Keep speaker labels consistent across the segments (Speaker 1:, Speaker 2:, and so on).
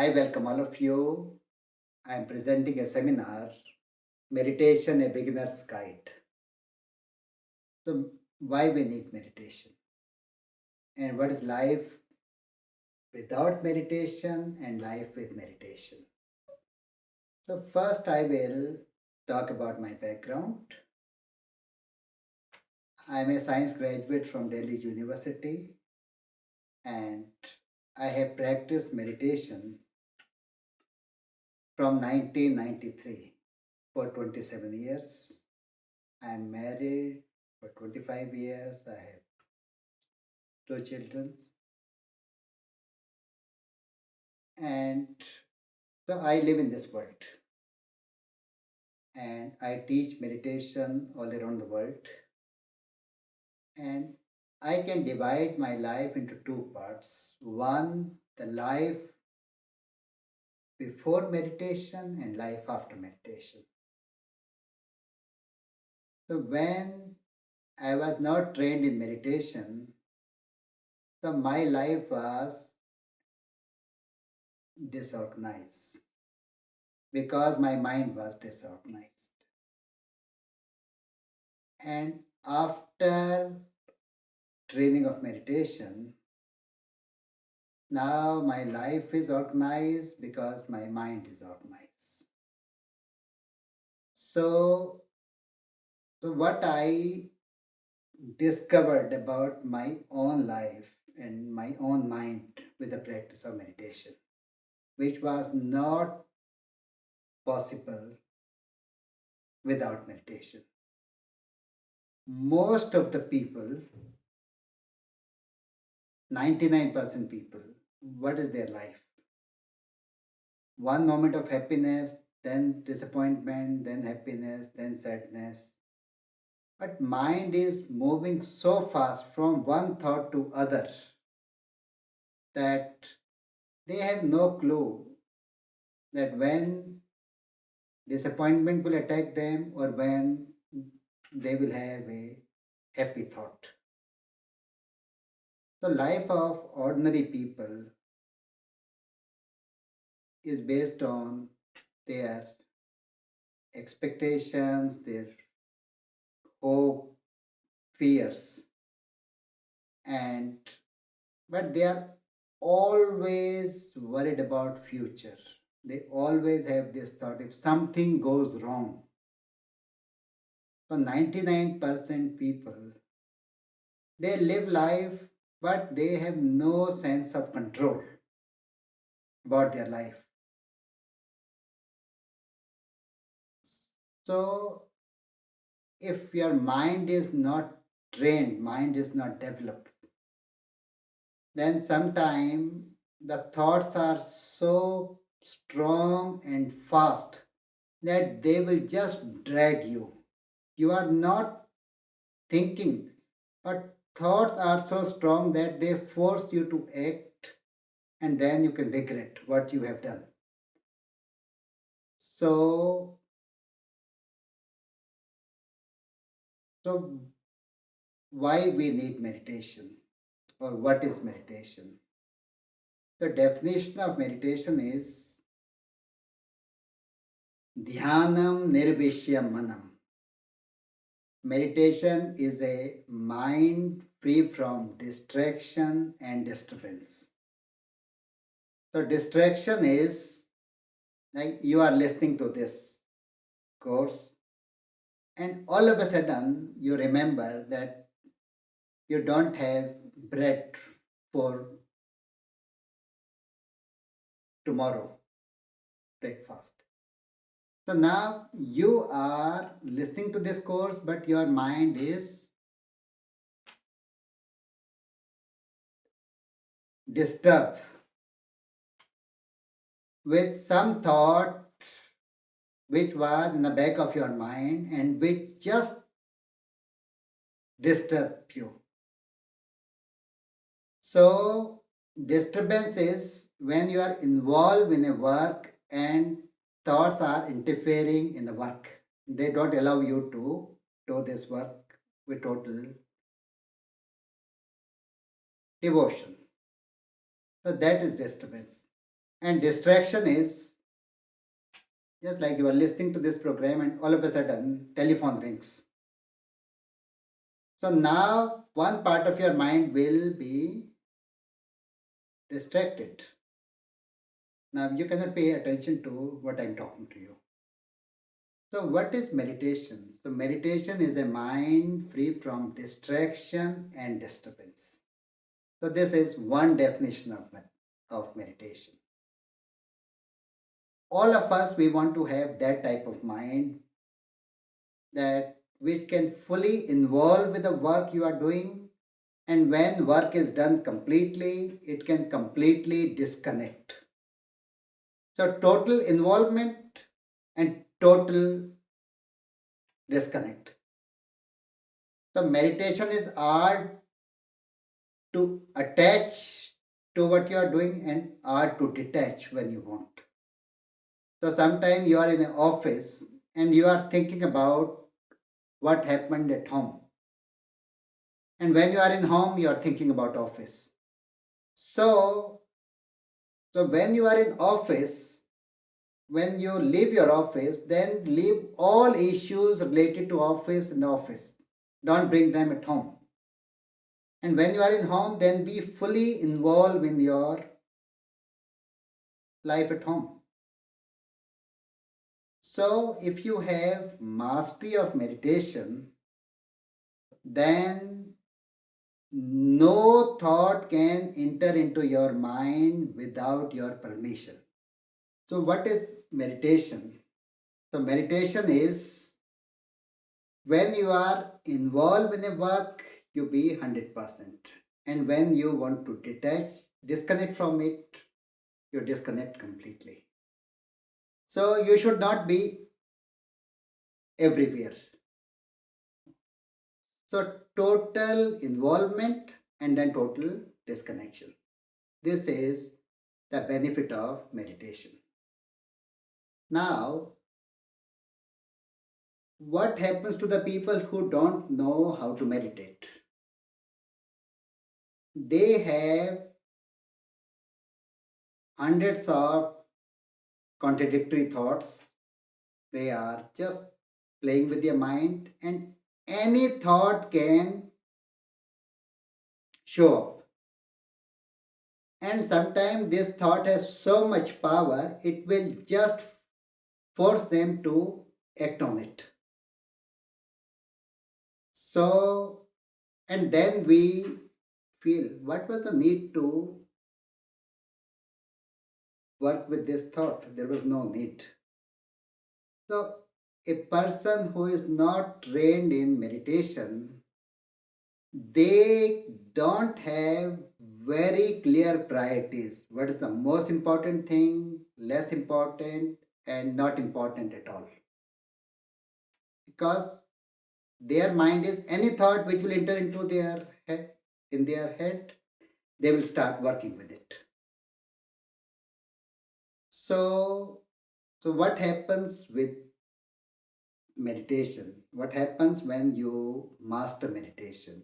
Speaker 1: I welcome all of you. I am presenting a seminar, Meditation, a Beginner's Guide. So, why we need meditation? And what is life without meditation and life with meditation? So, first, I will talk about my background. I am a science graduate from Delhi University and I have practiced meditation from 1993 for 27 years. I am married for 25 years. I have two children. And so I live in this world and I teach meditation all around the world. And I can divide my life into two parts. One, the life before meditation and life after meditation. So when I was not trained in meditation, so my life was disorganized because my mind was disorganized. And after training of meditation, now my life is organized because my mind is organized. So, so what I discovered about my own life and my own mind with the practice of meditation, which was not possible without meditation. Most of the people, 99% people, what is their life? One moment of happiness, then disappointment, then happiness, then sadness. But mind is moving so fast from one thought to other that they have no clue that when disappointment will attack them or when they will have a happy thought. So life of ordinary people is based on their expectations, their hope, fears, and but they are always worried about future. They always have this thought if something goes wrong. So 99% people they live life but they have no sense of control about their life. So if your mind is not trained, mind is not developed, then sometime the thoughts are so strong and fast that they will just drag you. You are not thinking, but thoughts are so strong that they force you to act and then you can regret what you have done. So, so why we need meditation or what is meditation? The definition of meditation is dhyanam nirvishyam manam. Meditation is a mind free from distraction and disturbance. So, distraction is like you are listening to this course, and all of a sudden you remember that you don't have bread for tomorrow breakfast. So now you are listening to this course, but your mind is disturbed with some thought which was in the back of your mind and which just disturbed you. So, disturbance is when you are involved in a work and thoughts are interfering in the work. They don't allow you to do this work with total devotion. So, that is disturbance. And distraction is just like you are listening to this program and all of a sudden telephone rings. So now one part of your mind will be distracted. Now you cannot pay attention to what I'm talking to you. So what is meditation? So meditation is a mind free from distraction and disturbance. So this is one definition of meditation. All of us, we want to have that type of mind that which can fully involve with the work you are doing, and when work is done completely, it can completely disconnect. So total involvement and total disconnect. So meditation is art to attach to what you are doing and art to detach when you want. So sometimes you are in an office and you are thinking about what happened at home. And when you are in home, you are thinking about office. So, so when you are in office, when you leave your office, then leave all issues related to office in the office. Don't bring them at home. And when you are in home, then be fully involved in your life at home. So if you have mastery of meditation, then no thought can enter into your mind without your permission. So, what is meditation? So, meditation is when you are involved in a work, you be 100%. And when you want to detach, disconnect from it, you disconnect completely. So, you should not be everywhere. So, total involvement and then total disconnection. This is the benefit of meditation. Now, what happens to the people who don't know how to meditate? They have hundreds of contradictory thoughts. They are just playing with their mind, and any thought can show up. And sometimes this thought has so much power, it will just force them to act on it. So, and then we feel what was the need to work with this thought? There was no need. So, a person who is not trained in meditation, they don't have very clear priorities. What is the most important thing, less important, and not important at all? Because their mind is any thought which will enter into their head, in their head, they will start working with it. So, so what happens with meditation? What happens when you master meditation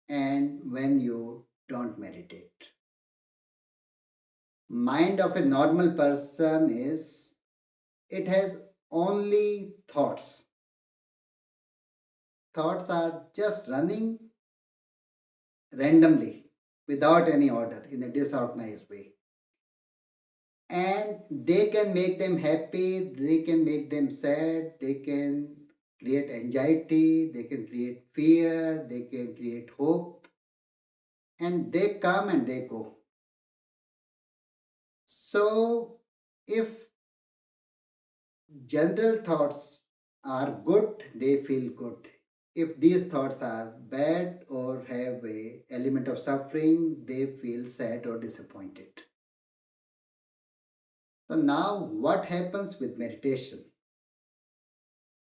Speaker 1: and when you don't meditate? Mind of a normal person is it has only thoughts. Thoughts are just running randomly without any order in a disorganized way. And they can make them happy, they can make them sad, they can create anxiety, they can create fear, they can create hope, and they come and they go. So, if general thoughts are good, they feel good. If these thoughts are bad or have a element of suffering, they feel sad or disappointed. So now what happens with meditation?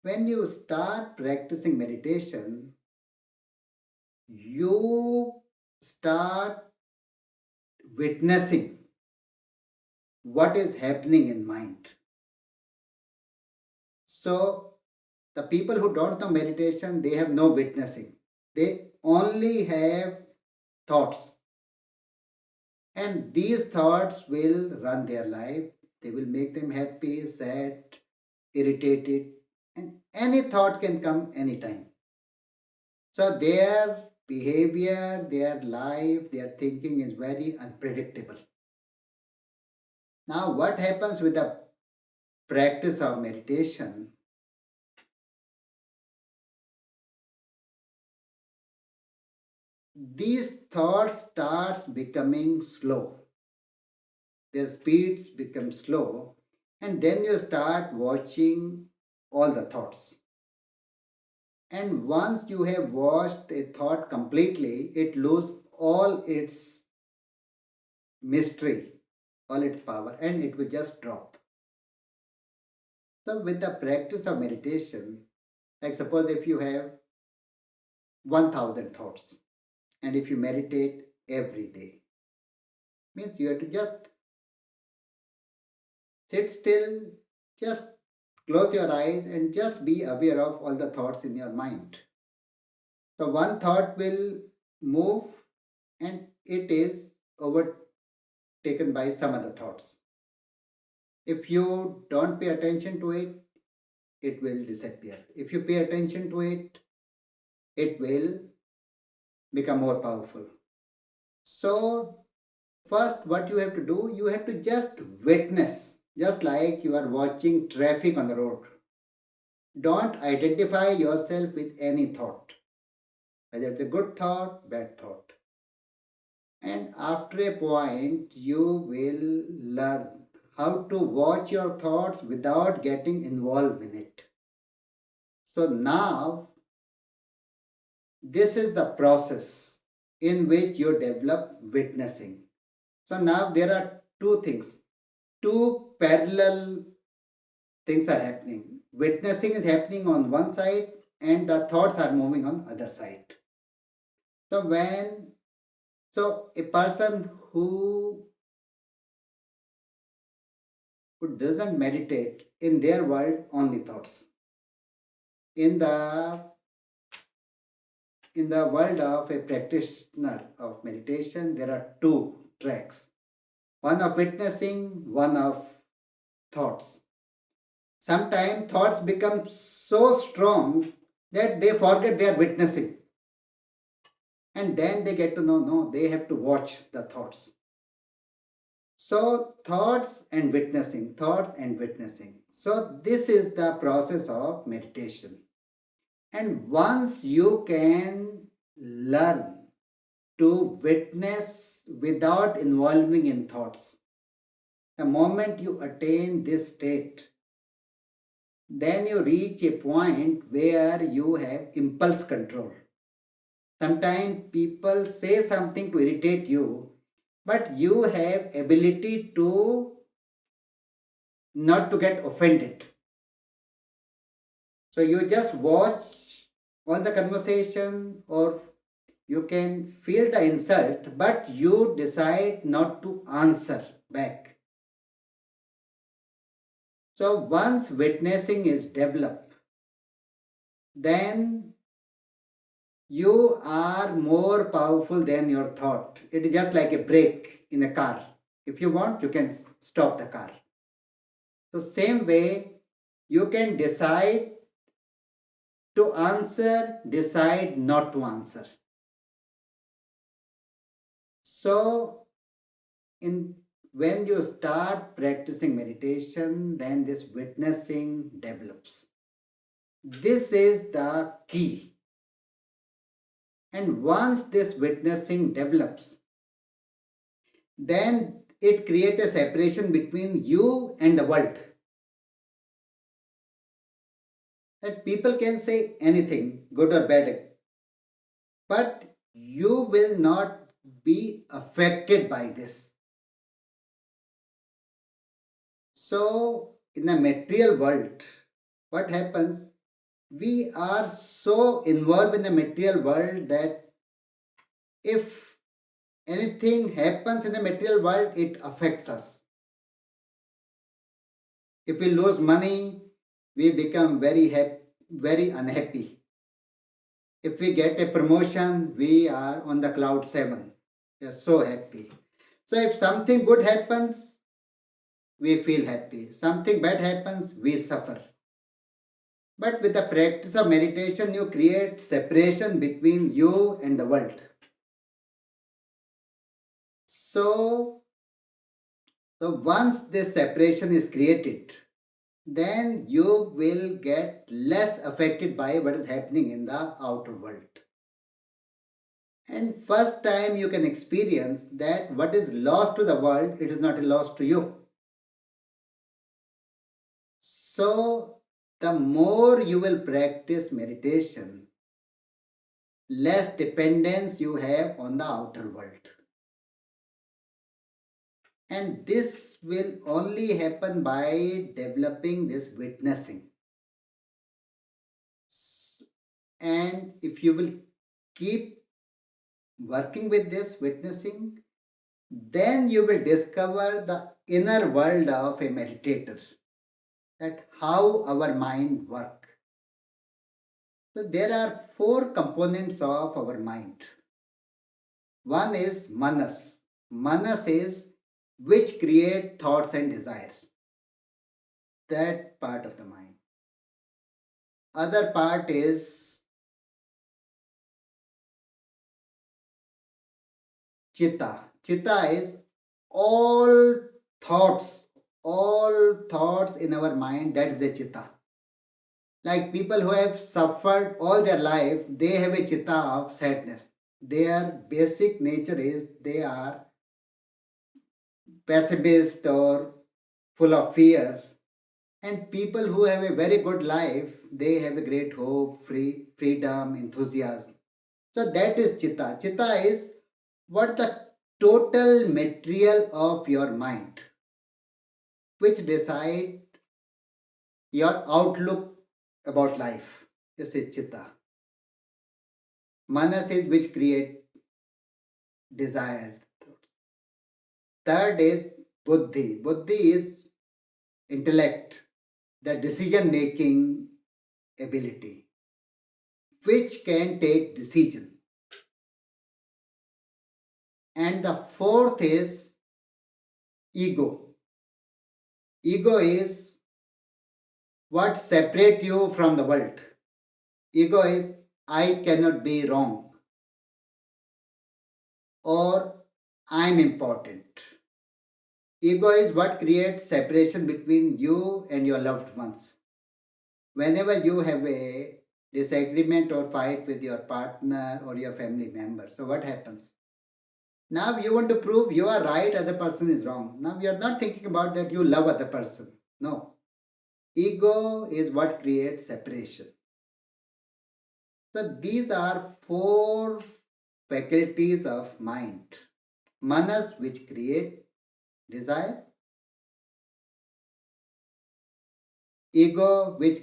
Speaker 1: When you start practicing meditation, you start witnessing what is happening in mind. So the people who don't know meditation, they have no witnessing. They only have thoughts. And these thoughts will run their life. They will make them happy, sad, irritated, and any thought can come anytime. So their behavior, their life, their thinking is very unpredictable. Now, what happens with the practice of meditation? These thoughts starts becoming slow. Their speeds become slow, and then you start watching all the thoughts. And once you have watched a thought completely, it loses all its mystery, all its power, and it will just drop. So, with the practice of meditation, like suppose if you have 1000 thoughts, and if you meditate every day, means you have to just sit still, just close your eyes, and just be aware of all the thoughts in your mind. So, one thought will move and it is overtaken by some other thoughts. If you don't pay attention to it, it will disappear. If you pay attention to it, it will become more powerful. So, first, what you have to do, you have to just witness, just like you are watching traffic on the road. Don't identify yourself with any thought, whether it's a good thought, bad thought. And after a point, you will learn how to watch your thoughts without getting involved in it. So now, this is the process in which you develop witnessing. So now there are two things, two parallel things are happening. Witnessing is happening on one side and the thoughts are moving on other side. So when so a person who doesn't meditate, in their world only thoughts. In the world of a practitioner of meditation, there are two tracks. One of witnessing, one of thoughts. Sometimes thoughts become so strong that they forget they are witnessing. And then they get to know, no, they have to watch the thoughts. So, thoughts and witnessing, thoughts and witnessing. So, this is the process of meditation. And once you can learn to witness without involving in thoughts, the moment you attain this state, then you reach a point where you have impulse control. Sometimes people say something to irritate you, but you have ability to not to get offended. So you just watch all the conversation or you can feel the insult, but you decide not to answer back. So once witnessing is developed, then you are more powerful than your thought. It is just like a brake in a car. If you want, you can stop the car. So same way, you can decide to answer, decide not to answer. So in when you start practicing meditation, then this witnessing develops. This is the key. And once this witnessing develops, then it creates a separation between you and the world. That people can say anything, good or bad, but you will not be affected by this. So, in the material world, what happens? We are so involved in the material world that if anything happens in the material world, it affects us. If we lose money, we become very unhappy. If we get a promotion, we are on the cloud seven. We are so happy. So if something good happens, we feel happy. Something bad happens, we suffer. But with the practice of meditation, you create separation between you and the world. So, so once this separation is created, then you will get less affected by what is happening in the outer world. And first time you can experience that what is lost to the world, it is not a loss to you. So, the more you will practice meditation, less dependence you have on the outer world. And this will only happen by developing this witnessing. And if you will keep working with this witnessing, then you will discover the inner world of a meditator, that how our mind work. So there are four components of our mind. One is manas. Manas is which create thoughts and desires. That part of the mind. Other part is chitta. Chitta is all thoughts, all thoughts in our mind. That is the chitta. Like people who have suffered all their life, they have a chitta of sadness. Their basic nature is they are pessimist or full of fear. And people who have a very good life, they have a great hope, freedom, enthusiasm. So that is chitta. Chitta is what the total material of your mind, which decide your outlook about life. This is chitta. Manas is which create desire. Third is buddhi. Buddhi is intellect, the decision making ability, which can take decision. And the fourth is ego. Ego is what separate you from the world. Ego is I cannot be wrong or I'm important. Ego is what creates separation between you and your loved ones. Whenever you have a disagreement or fight with your partner or your family member, so what happens? Now you want to prove you are right, other person is wrong. Now you are not thinking about that you love other person. No. Ego is what creates separation. So these are four faculties of mind. Manas, which create desire. Ego, which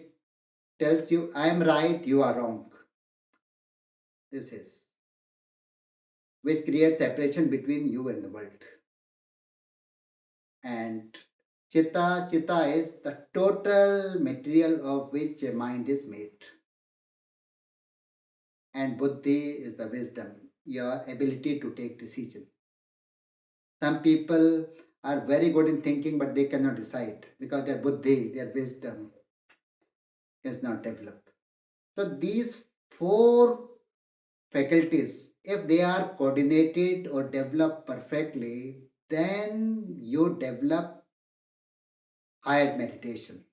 Speaker 1: tells you I am right, you are wrong. This is which creates separation between you and the world. And chitta is the total material of which a mind is made. And buddhi is the wisdom, your ability to take decision. Some people are very good in thinking, but they cannot decide because their buddhi, their wisdom is not developed. So these four faculties, if they are coordinated or developed perfectly, then you develop higher meditation.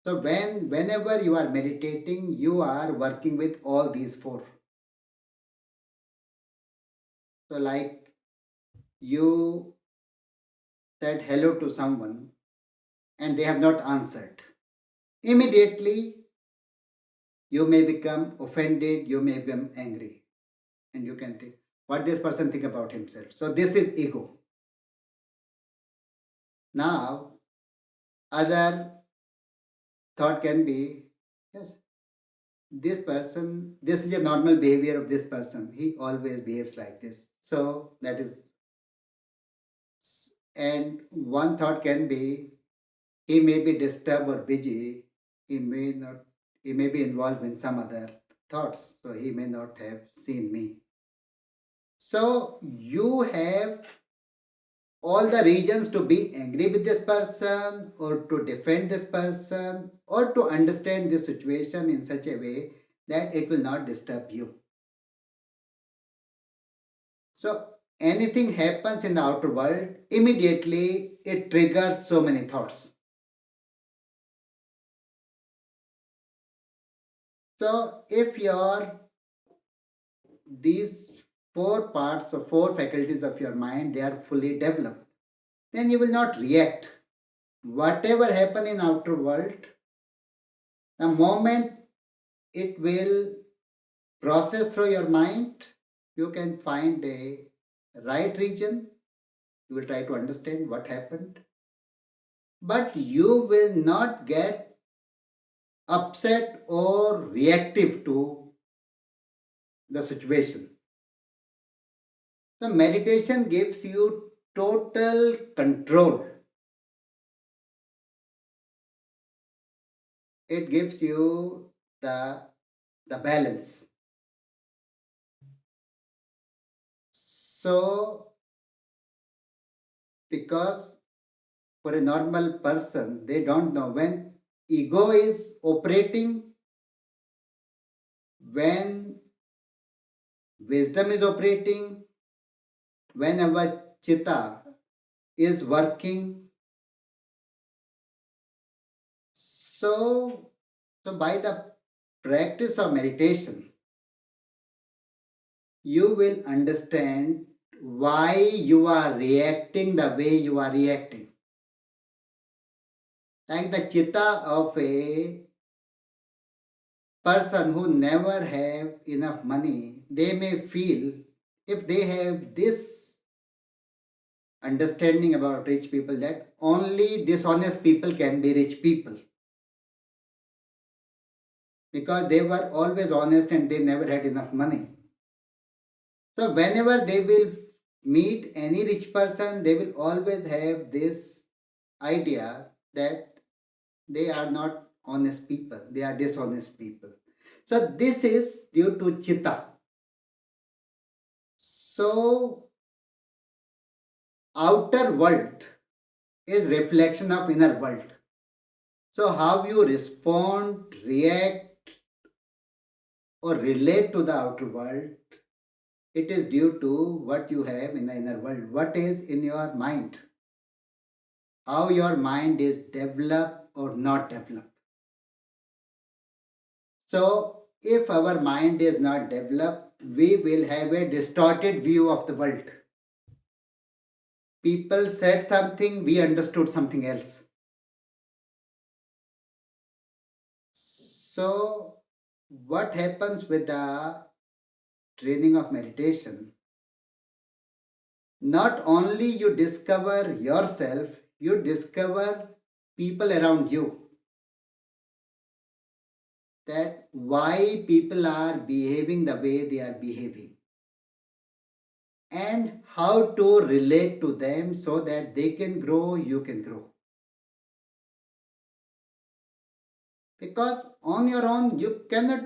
Speaker 1: So whenever you are meditating, you are working with all these four. So like you said hello to someone and they have not answered. Immediately you may become offended, you may become angry, and you can think what this person think about himself. So this is ego. Now other thought can be, yes, this is a normal behavior of this person. He always behaves like this. So that is, and one thought can be, he may be disturbed or busy. He may not, he may be involved in some other thoughts. So he may not have seen me. So you have all the reasons to be angry with this person or to defend this person or to understand this situation in such a way that it will not disturb you. So anything happens in the outer world, immediately it triggers so many thoughts. So if your these four parts or four faculties of your mind they are fully developed, then you will not react. Whatever happen in outer world, the moment it will process through your mind, you can find a right region. You will try to understand what happened, but you will not get upset or reactive to the situation. So meditation gives you total control. It gives you the balance. So because for a normal person, they don't know when ego is operating, when wisdom is operating, when our chitta is working. So, so by the practice of meditation, you will understand why you are reacting the way you are reacting. Like the chitta of a person who never have enough money, they may feel if they have this understanding about rich people that only dishonest people can be rich people because they were always honest and they never had enough money. So whenever they will meet any rich person, they will always have this idea that they are not honest people, they are dishonest people. So this is due to chitta. So outer world is reflection of inner world. So how you respond, react or relate to the outer world, it is due to what you have in the inner world, what is in your mind, how your mind is developed or not developed. So if our mind is not developed, we will have a distorted view of the world. People said something, we understood something else. So what happens with the training of meditation? Not only you discover yourself, you discover people around you, that why people are behaving the way they are behaving and how to relate to them so that they can grow, you can grow. Because on your own you cannot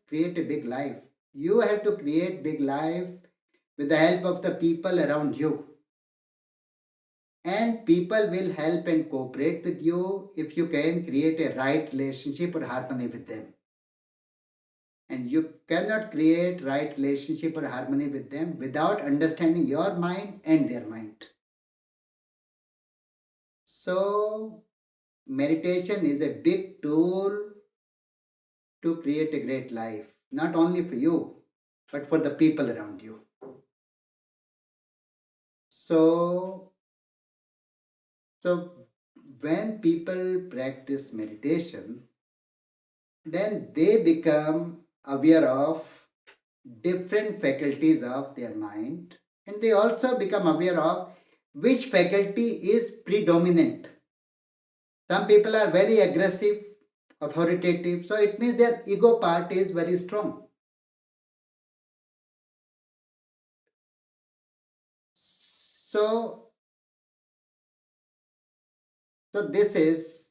Speaker 1: create a big life. You have to create big life with the help of the people around you. And people will help and cooperate with you if you can create a right relationship or harmony with them. And you cannot create right relationship or harmony with them without understanding your mind and their mind. So meditation is a big tool to create a great life, not only for you, but for the people around you. So, so when people practice meditation, then they become aware of different faculties of their mind and they also become aware of which faculty is predominant. Some people are very aggressive, authoritative, so it means their ego part is very strong. So, so this is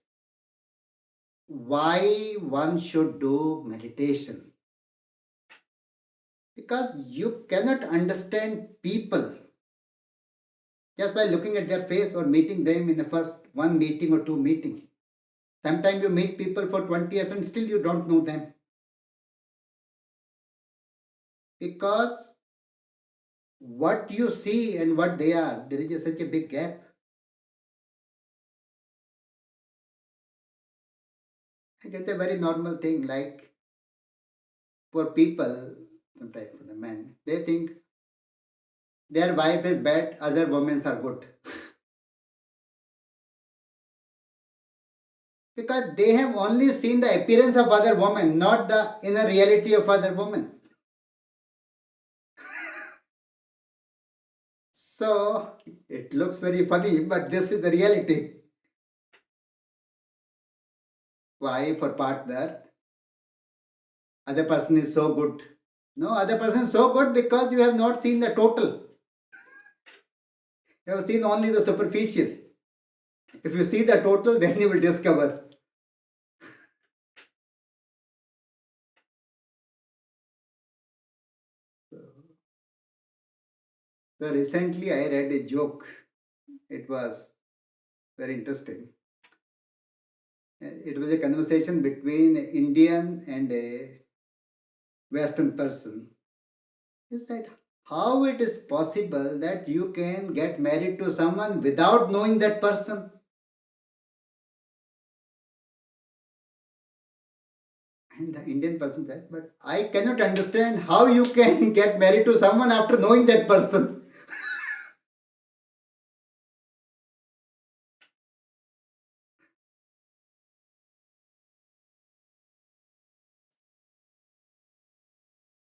Speaker 1: why one should do meditation, because you cannot understand people just by looking at their face or meeting them in the first one meeting or two meeting. Sometimes you meet people for 20 years and still you don't know them because what you see and what they are, there is such a big gap. And it's a very normal thing. Like for people, sometimes for the men, they think their wife is bad, other women are good. Because they have only seen the appearance of other women, not the inner reality of other women. So it looks very funny, but this is the reality. Wife or partner, other person is so good. No, other person is so good because you have not seen the total. You have seen only the superficial. If you see the total, then you will discover. So recently I read a joke. It was very interesting. It was a conversation between an Indian and a Western person. He said, how it is possible that you can get married to someone without knowing that person? And the Indian person said, but I cannot understand how you can get married to someone after knowing that person.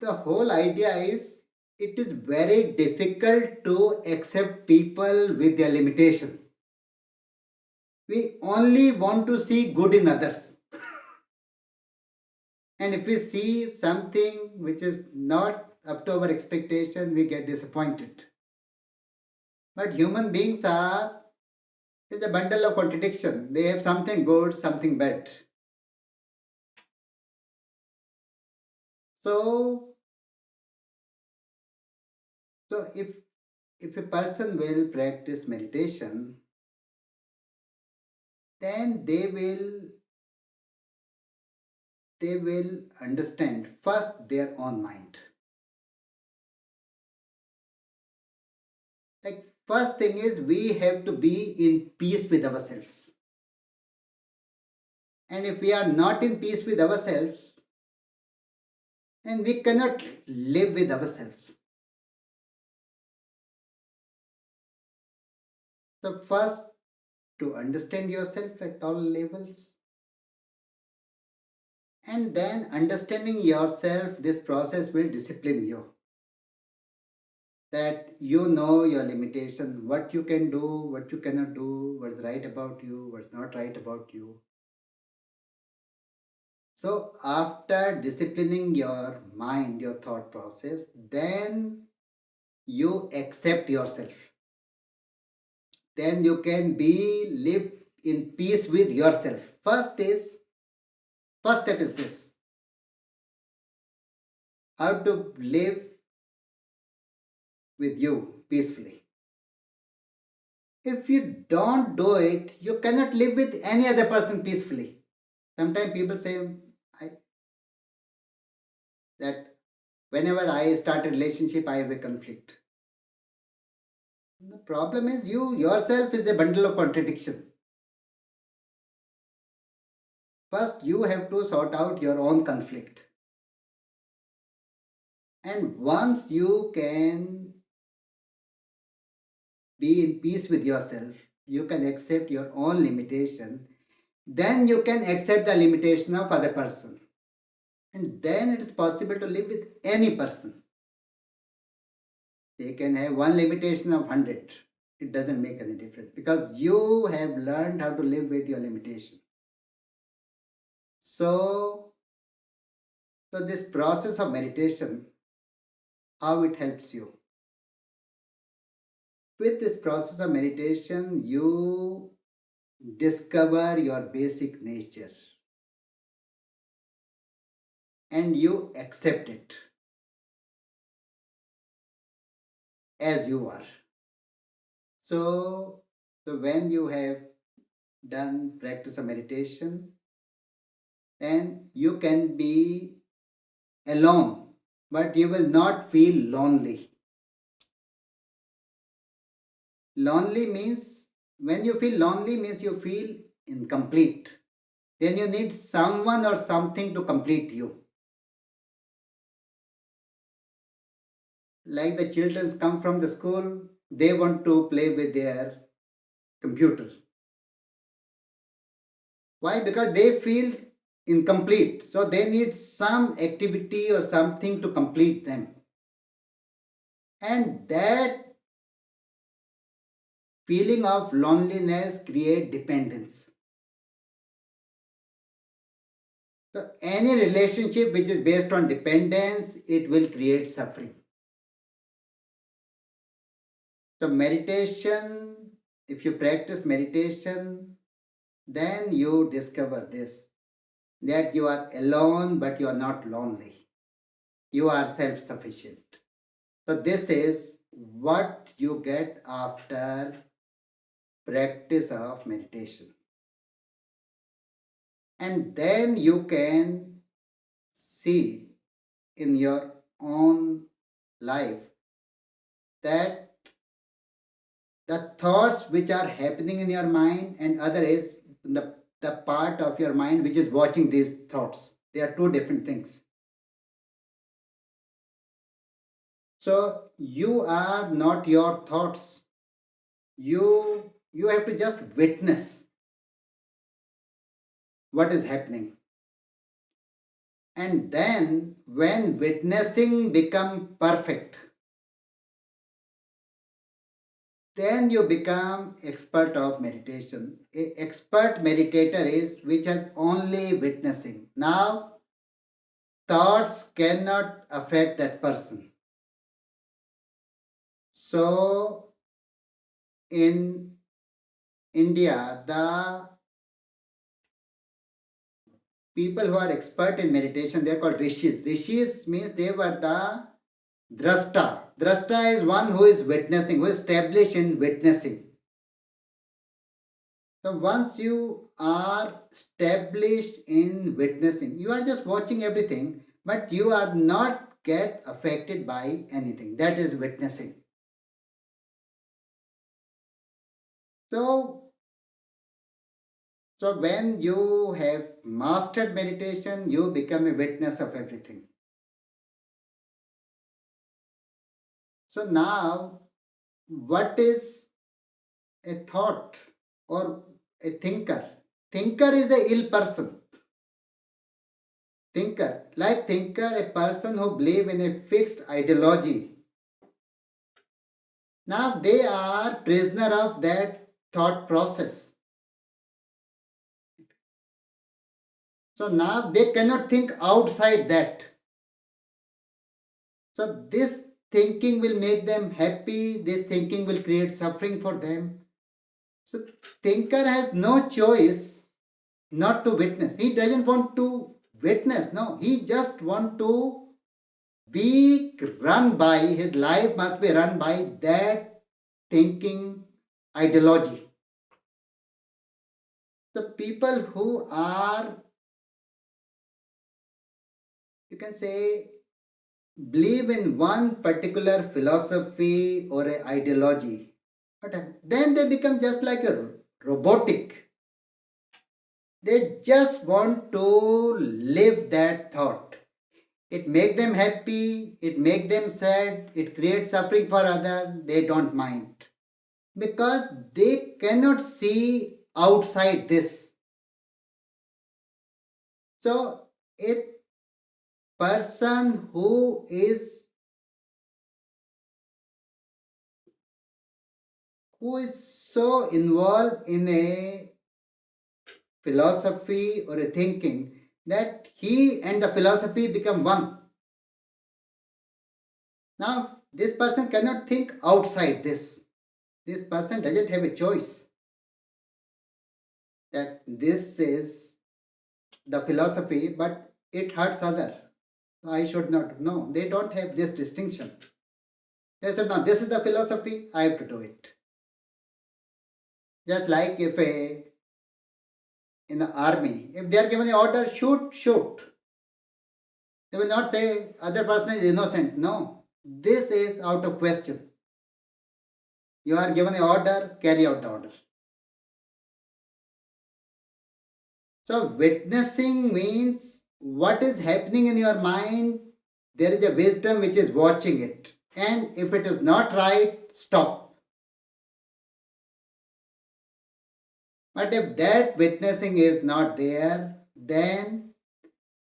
Speaker 1: The whole idea is it is very difficult to accept people with their limitation. We only want to see good in others. And if we see something which is not up to our expectation, we get disappointed. But human beings are is a bundle of contradiction. They have something good, something bad. So, so if a person will practice meditation, then they will understand first their own mind. Like first thing is we have to be in peace with ourselves. And if we are not in peace with ourselves, then we cannot live with ourselves. So first to understand yourself at all levels, and then understanding yourself, this process will discipline you, that you know your limitation, what you can do, what you cannot do, what's right about you, what's not right about you. So after disciplining your mind, your thought process, then you accept yourself, then you can be live in peace with yourself. First step is this: how to live with you peacefully. If you don't do it, you cannot live with any other person peacefully. Sometimes people say I, that whenever I start a relationship, I have a conflict. The problem is you yourself is a bundle of contradiction. First, you have to sort out your own conflict. And once you can be in peace with yourself, you can accept your own limitation, then you can accept the limitation of other person. And then it is possible to live with any person. They can have one limitation of 100. It doesn't make any difference because you have learned how to live with your limitation. So, so this process of meditation, how it helps you. With this process of meditation, you discover your basic nature and you accept it as you are. So, so when you have done practice of meditation, then you can be alone, but you will not feel lonely. Lonely means, when you feel lonely means you feel incomplete. Then you need someone or something to complete you. Like the children come from the school, they want to play with their computer. Why? Because they feel incomplete. So they need some activity or something to complete them. And that feeling of loneliness create dependence. So any relationship which is based on dependence, it will create suffering. So meditation, if you practice meditation, then you discover this, that you are alone but you are not lonely. You are self-sufficient. So this is what you get after practice of meditation. And then you can see in your own life that the thoughts which are happening in your mind and other is the part of your mind which is watching these thoughts. They are two different things. So you are not your thoughts. You have to just witness what is happening. And then when witnessing become perfect, then you become expert of meditation. A expert meditator is which has only witnessing. Now thoughts cannot affect that person. So in India, the people who are expert in meditation, they are called rishis. Rishis means they were the drashta. Drashta is one who is witnessing, who is established in witnessing. So once you are established in witnessing, you are just watching everything, but you are not get affected by anything. That is witnessing. So so when you have mastered meditation, you become a witness of everything. So now, what is a thought or a thinker? Thinker is a ill person. Thinker, like thinker, a person who believe in a fixed ideology. Now they are prisoner of that thought process. So now they cannot think outside that. So this thinking will make them happy. This thinking will create suffering for them. So thinker has no choice not to witness. He doesn't want to witness. No, he just want to be run by, his life must be run by that thinking ideology. The people who are, you can say, believe in one particular philosophy or a ideology, but then they become just like a robotic. They just want to live that thought. It make them happy, it make them sad, it creates suffering for others, they don't mind. Because they cannot see outside this. So a person who is so involved in a philosophy or a thinking that he and the philosophy become one. Now this person cannot think outside this. This person doesn't have a choice that this is the philosophy, but it hurts other. I should not. No, they don't have this distinction. They said, no, this is the philosophy, I have to do it. Just like if a in the army, if they are given the order, shoot, shoot. They will not say other person is innocent. No, this is out of question. You are given the order, carry out the order. So witnessing means what is happening in your mind, there is a wisdom which is watching it. And if it is not right, stop. But if that witnessing is not there, then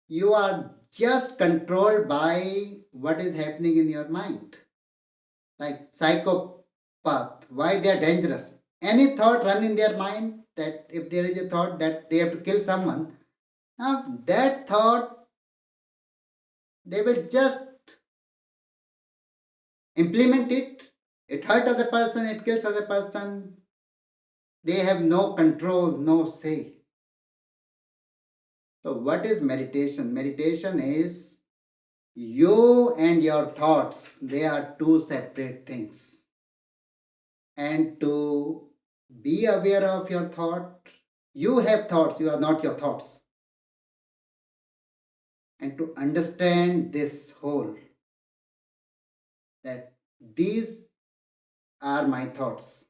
Speaker 1: you are just controlled by what is happening in your mind. Like psychopath, why they are dangerous. Any thought run in their mind that if there is a thought that they have to kill someone, now that thought they will just implement it. It hurt other person, it kills other person. They have no control, no say. So what is meditation? Meditation is you and your thoughts, they are two separate things. And to be aware of your thought, you have thoughts, you are not your thoughts. And to understand this whole, that these are my thoughts.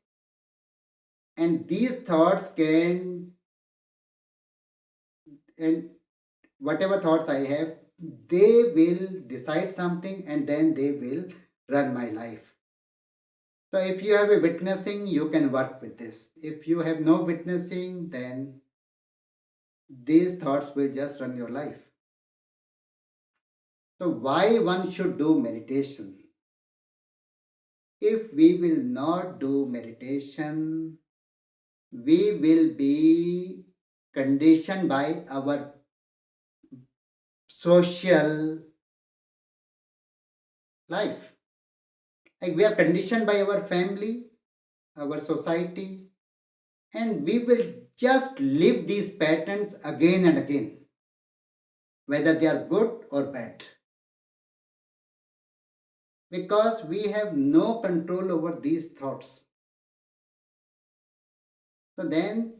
Speaker 1: And these thoughts can, and whatever thoughts I have, they will decide something and then they will run my life. So if you have a witnessing, you can work with this. If you have no witnessing, then these thoughts will just run your life. So why one should do meditation? If we will not do meditation, we will be conditioned by our social life. Like we are conditioned by our family, our society, and we will just live these patterns again and again, whether they are good or bad, because we have no control over these thoughts. So then,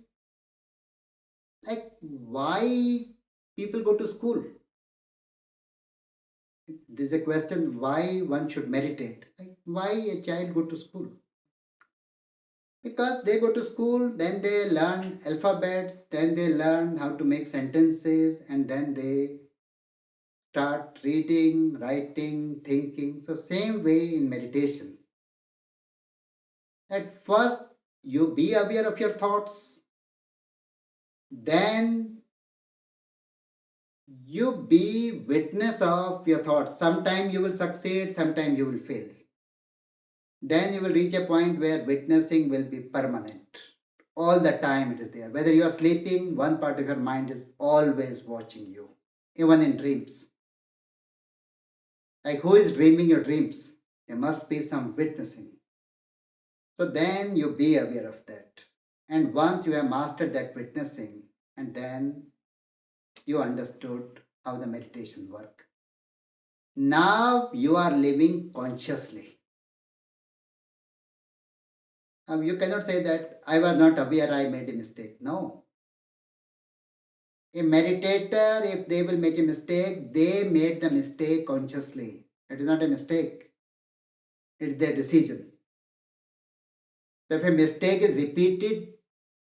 Speaker 1: like, why people go to school? There's a question why one should meditate. Like, why a child go to school? Because they go to school, then they learn alphabets, then they learn how to make sentences, and then they start reading, writing, thinking. So, same way in meditation. At first, you be aware of your thoughts, then you be witness of your thoughts. Sometime you will succeed, sometime you will fail. Then you will reach a point where witnessing will be permanent. All the time it is there. Whether you are sleeping, one part of your mind is always watching you, even in dreams. Like who is dreaming your dreams? There must be some witnessing. So then you be aware of that. And once you have mastered that witnessing, and then you understood how the meditation work. Now you are living consciously. Now you cannot say that I was not aware, I made a mistake. No. A meditator, if they will make a mistake, they made the mistake consciously. It is not a mistake, it's their decision. So if a mistake is repeated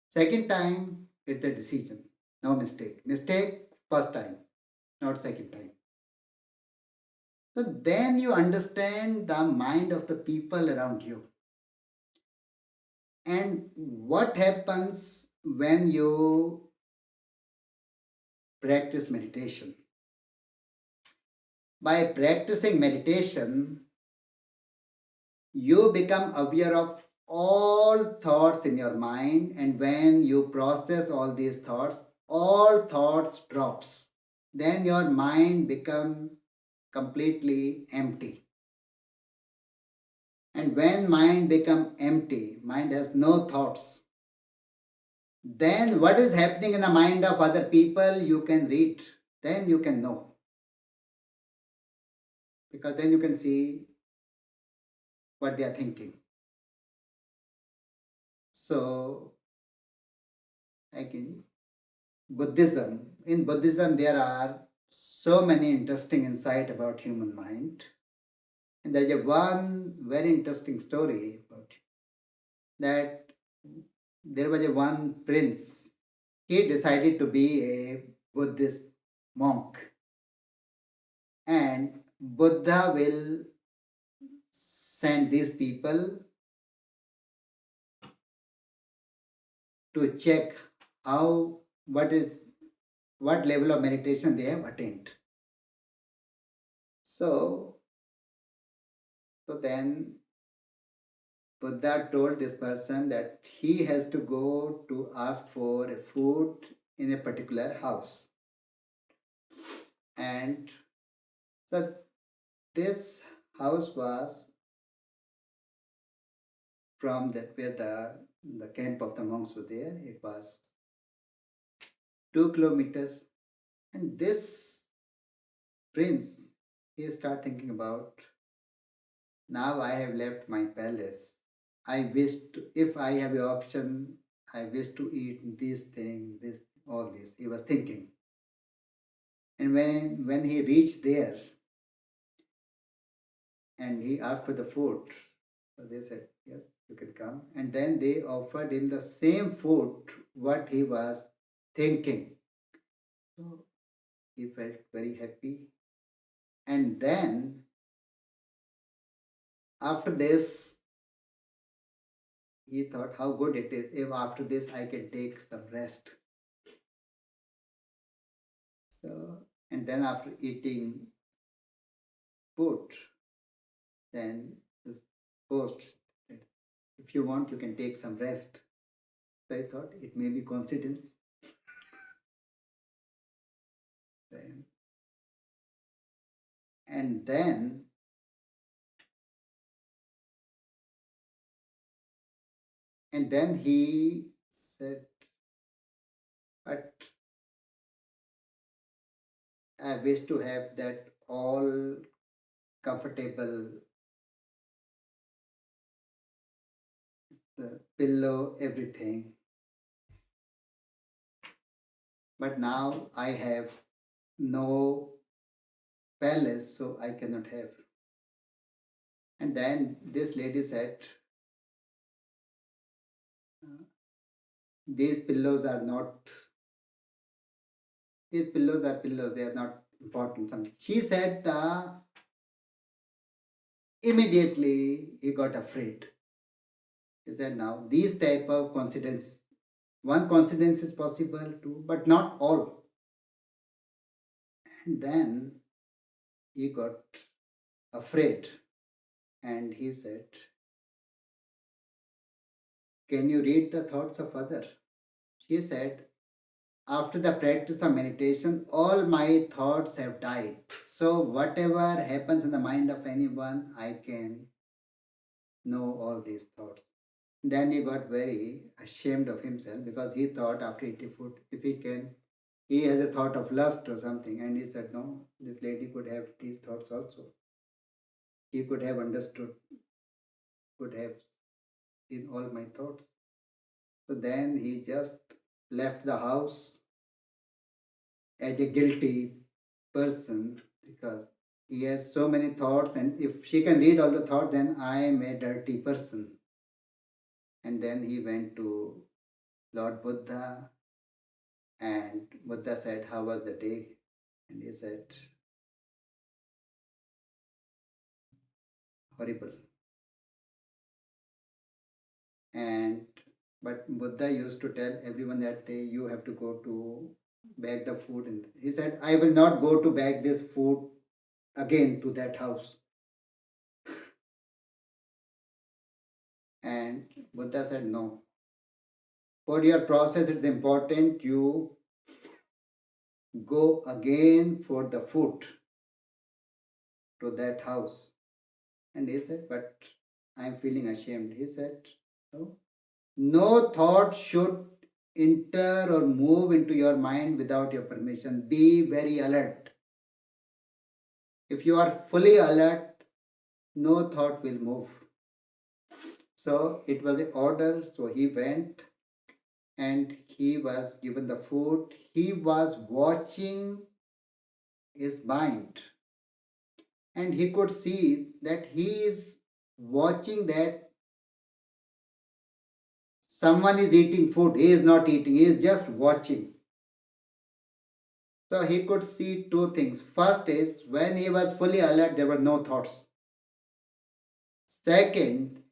Speaker 1: second time, it's a decision. No mistake. Mistake first time, not second time. So then you understand the mind of the people around you. And what happens when you practice meditation? By practicing meditation, you become aware of all thoughts in your mind, and when you process all these thoughts, all thoughts drops. Then your mind become completely empty. And when mind become empty, mind has no thoughts, then what is happening in the mind of other people you can read, then you can know, because then you can see what they are thinking. So like in Buddhism. In Buddhism, there are so many interesting insight about human mind. And there's a one very interesting story about that there was a one prince. He decided to be a Buddhist monk, and Buddha will send these people to check how what level of meditation they have attained. So then Buddha told this person that he has to go to ask for a food in a particular house. And so this house was from that where the camp of the monks were there. It was 2 kilometers. And this prince, he started thinking about, now I have left my palace. I wish to, if I have an option, I wish to eat this thing, this, all this. He was thinking. And when he reached there and he asked for the food, so they said, yes, you can come. And then they offered him the same food what he was thinking. So he felt very happy. And then after this, he thought how good it is if after this I can take some rest. So, and then after eating food, then this host said, if you want, you can take some rest. So I thought it may be coincidence. Then, and then he said, but I wish to have that all comfortable pillow, everything. But now I have no palace, so I cannot have. And then this lady said, these pillows are not, these pillows are pillows, they are not important. Something. She said, immediately he got afraid. He said, now these type of coincidence, one coincidence is possible too, but not all. And then he got afraid and he said, can you read the thoughts of others? She said, after the practice of meditation, all my thoughts have died. So whatever happens in the mind of anyone, I can know all these thoughts. Then he got very ashamed of himself because he thought after eating food, if he has a thought of lust or something. And he said, no, this lady could have these thoughts also. He could have understood, could have seen all my thoughts. So then he just left the house as a guilty person because he has so many thoughts, and if she can read all the thoughts, then I am a dirty person. And then he went to Lord Buddha, and Buddha said, how was the day? And he said, horrible. And but Buddha used to tell everyone that day, you have to go to bag the food. And he said, I will not go to bag this food again to that house. And Buddha said, no. For your process, it's important you go again for the food to that house. And he said, but I'm feeling ashamed. He said, no thought should enter or move into your mind without your permission. Be very alert. If you are fully alert, no thought will move. So it was an order. So he went and he was given the food. He was watching his mind, and he could see that he is watching that someone is eating food. He is not eating, he is just watching. So he could see two things. First is when he was fully alert, there were no thoughts. Second,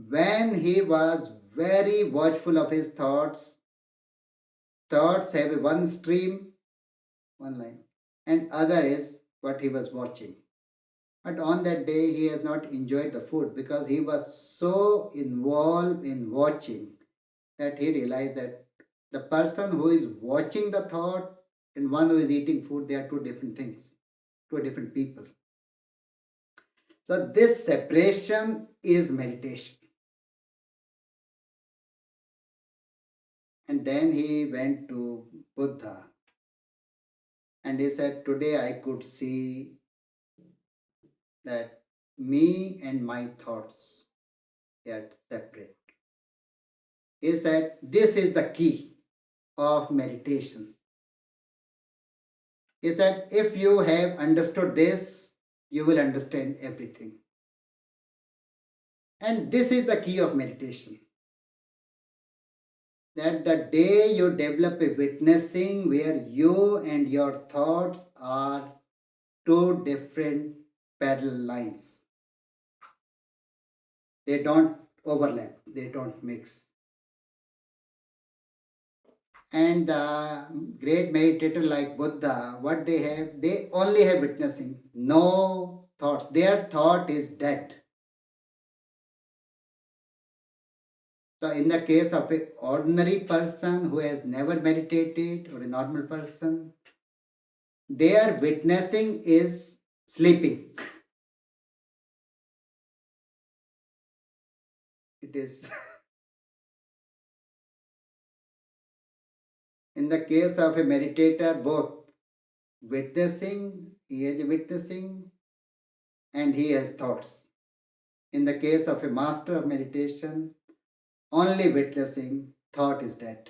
Speaker 1: when he was very watchful of his thoughts, thoughts have one stream, one line, and other is what he was watching. But on that day, he has not enjoyed the food because he was so involved in watching that he realized that the person who is watching the thought and one who is eating food, they are two different things, two different people. So, this separation is meditation. And then he went to Buddha and he said, today I could see that me and my thoughts, they are separate. He said, this is the key of meditation. He said, if you have understood this, you will understand everything. And this is the key of meditation. That the day you develop a witnessing where you and your thoughts are two different parallel lines, they don't overlap, they don't mix. And the great meditator like Buddha, what they have, they only have witnessing, no thoughts. Their thought is dead. So, in the case of an ordinary person who has never meditated or a normal person, their witnessing is sleeping. It is. In the case of a meditator, both witnessing, he has witnessing, and he has thoughts. In the case of a master of meditation, only witnessing, thought is dead.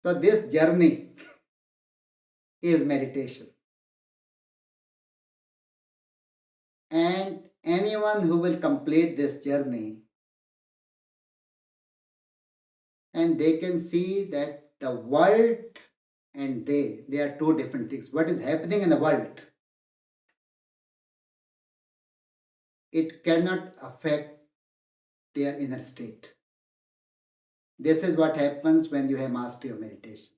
Speaker 1: So, this journey is meditation. And anyone who will complete this journey, and they can see that the world and they are two different things. What is happening in the world, it cannot affect their inner state. This is what happens when you have mastery of meditation.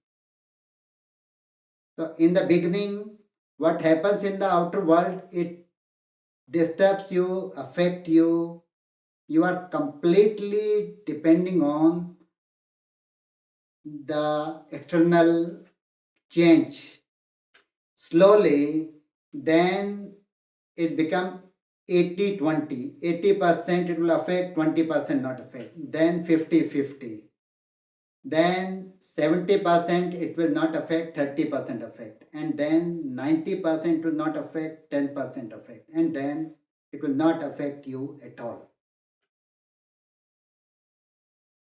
Speaker 1: So, in the beginning, what happens in the outer world, it disturbs you, affect you. You are completely depending on the external change. Slowly, then it becomes 80-20. 80% it will affect, 20% not affect. Then 50-50. Then 70% it will not affect, 30% affect. And then 90% will not affect, 10% affect. And then it will not affect you at all.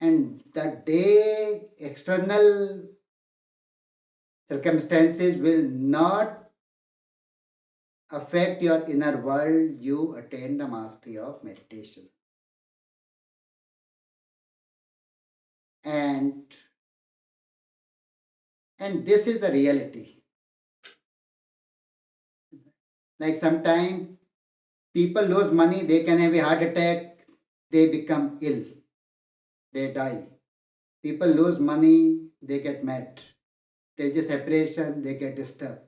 Speaker 1: And the day external circumstances will not affect your inner world, you attain the mastery of meditation. And this is the reality. Like sometimes people lose money, they can have a heart attack, they become ill, they die. People lose money, they get mad. There's a separation, they get disturbed.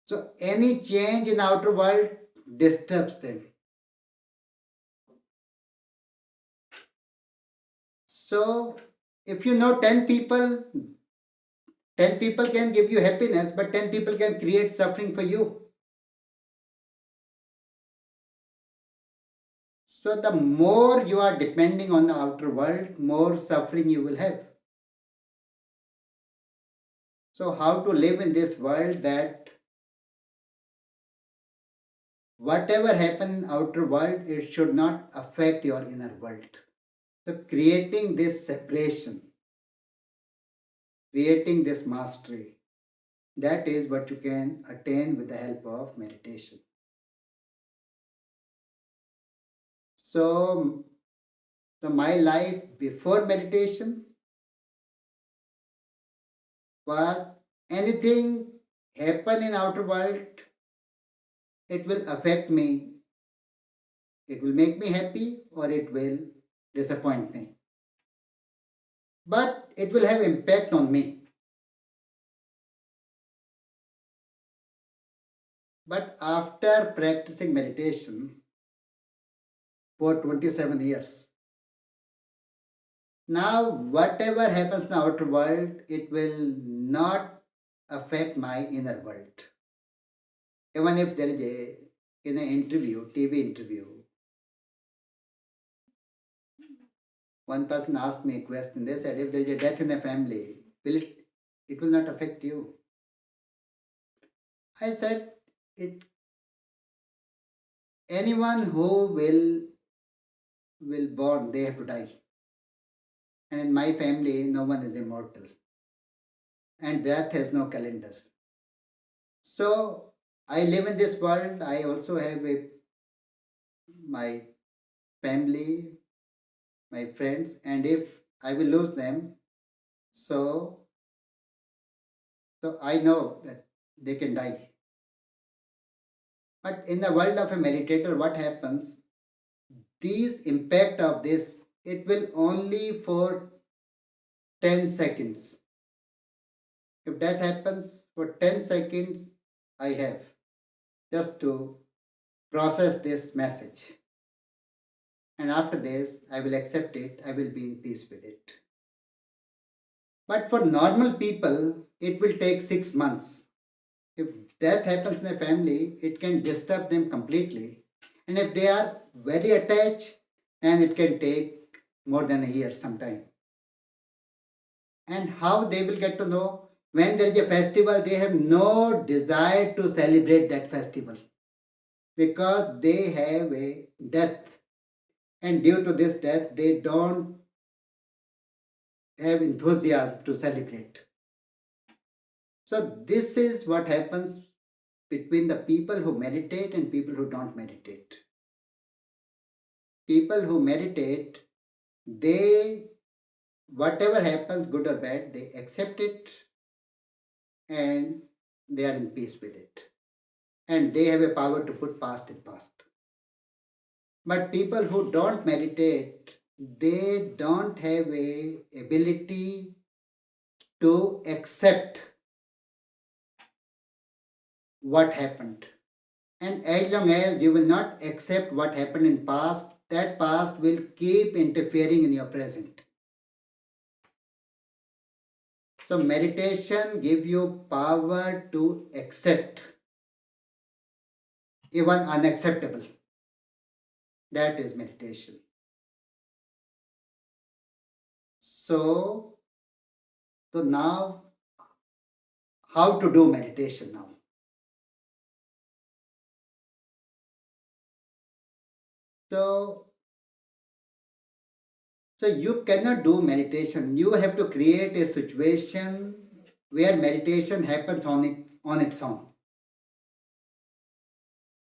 Speaker 1: So any change in outer world disturbs them. So if you know 10 people, 10 people can give you happiness, but 10 people can create suffering for you. So the more you are depending on the outer world, more suffering you will have. So how to live in this world that whatever happen in outer world, it should not affect your inner world. So creating this separation creating this mastery. That is what you can attain with the help of meditation. So, my life before meditation was anything happen in outer world, it will affect me. It will make me happy or it will disappoint me. But it will have impact on me. But after practicing meditation for 27 years, now whatever happens in the outer world, it will not affect my inner world. Even if there is in an interview, TV interview, one person asked me a question. They said, if there is a death in the family, it will not affect you. I said, it anyone who will born, they have to die. And in my family, no one is immortal. And death has no calendar. So I live in this world. I also have my family, my friends, and if I will lose them, so I know that they can die. But in the world of a meditator, what happens? These impact of this, it will only for 10 seconds. If death happens for 10 seconds, I have just to process this message. And after this, I will accept it. I will be in peace with it. But for normal people, it will take 6 months. If death happens in a family, it can disturb them completely. And if they are very attached, then it can take more than a year sometime. And how they will get to know? When there is a festival, they have no desire to celebrate that festival because they have a death. And due to this death, they don't have enthusiasm to celebrate. So, this is what happens between the people who meditate and people who don't meditate. People who meditate, they, whatever happens, good or bad, they accept it and they are in peace with it. And they have a power to put past in past. But people who don't meditate, they don't have a ability to accept what happened. And as long as you will not accept what happened in past, that past will keep interfering in your present. So meditation give you power to accept even unacceptable. That is meditation. So, now how to do meditation now? So, you cannot do meditation. You have to create a situation where meditation happens on its own.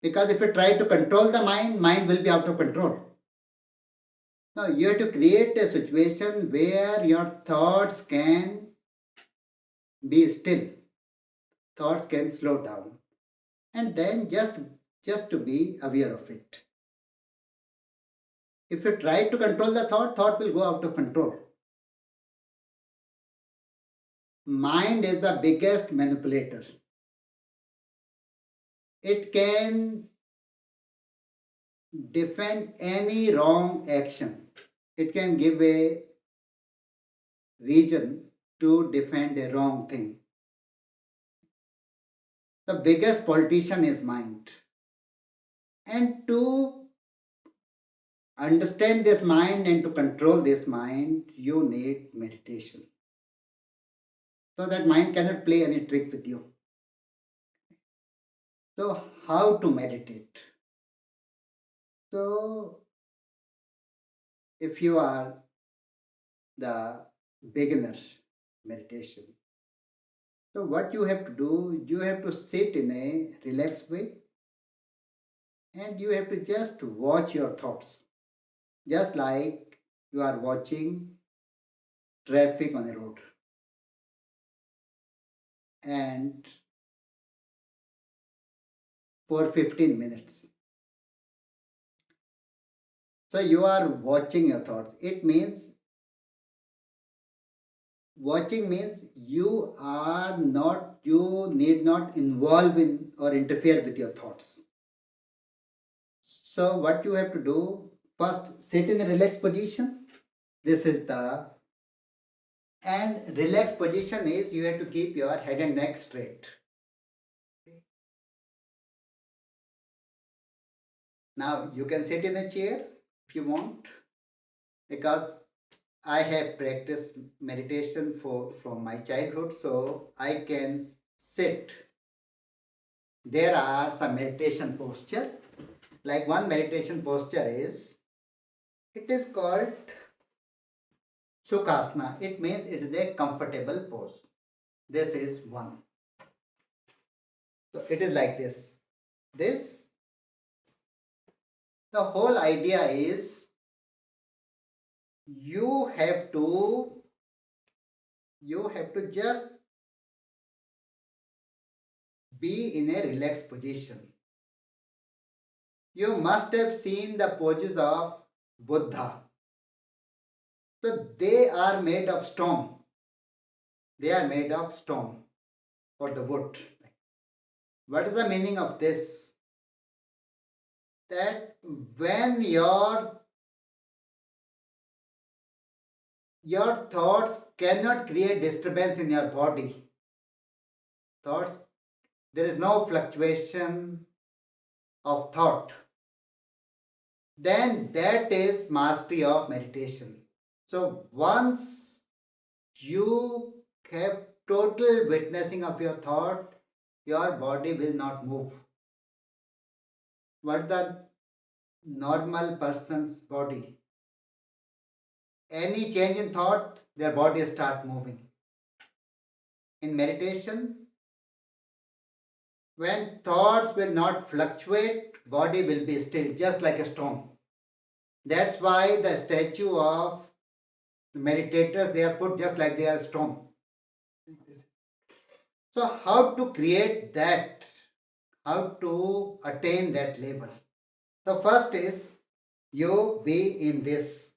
Speaker 1: Because if you try to control the mind will be out of control. Now you have to create a situation where your thoughts can be still, thoughts can slow down, and then just to be aware of it. If you try to control the thought will go out of control. Mind is the biggest manipulator. It can defend any wrong action. It can give a reason to defend a wrong thing. The biggest politician is mind. And to understand this mind and to control this mind, you need meditation. So that mind cannot play any trick with you. So, how to meditate? So, if you are the beginner, meditation. So what you have to do, you have to sit in a relaxed way and you have to just watch your thoughts. Just like you are watching traffic on a road. And for 15 minutes. So you are watching your thoughts. It means watching means you need not involve in or interfere with your thoughts. So what you have to do, first sit in a relaxed position. This is the and relaxed position is you have to keep your head and neck straight. Now you can sit in a chair if you want because I have practiced meditation for from my childhood, so I can sit. There are some meditation posture. Like one meditation posture is it is called Sukhasana. It means it is a comfortable pose. This is one. So it is like this. This the whole idea is you have to just be in a relaxed position. You must have seen the poses of Buddha. So they are made of stone. They are made of stone or the wood. What is the meaning of this? That when your thoughts cannot create disturbance in your body, thoughts there is no fluctuation of thought, then that is mastery of meditation. So once you have total witnessing of your thought, your body will not move. What the normal person's body? Any change in thought, their body start moving. In meditation, when thoughts will not fluctuate, body will be still, just like a stone. That's why the statue of the meditators they are put just like they are stone. So how to create that? How to attain that level? The first is you be in this